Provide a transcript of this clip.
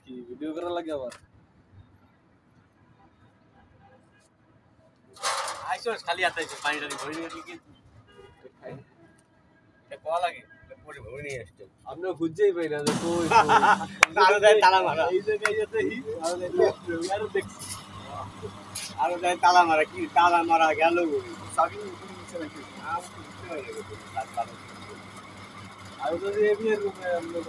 কি ভিডিও করা লাগে আবার আইসো খালি হাতে আইসো পানি টানি ভরে নিয়ে কি এটা কোয়া লাগে পরে ভরে নিয়ে আসছো আপনিও খুঁজেই পাই না যে কই আরো দেয় তালা মারা এই জায়গায় যেতে আরো দেখছি আরো দেয় তালা মারা কি তালা মারা গেল সাবিন উপরে নিচে নাকি আমি বুঝতে পারি না আর যদি এমনি রুমে আমরা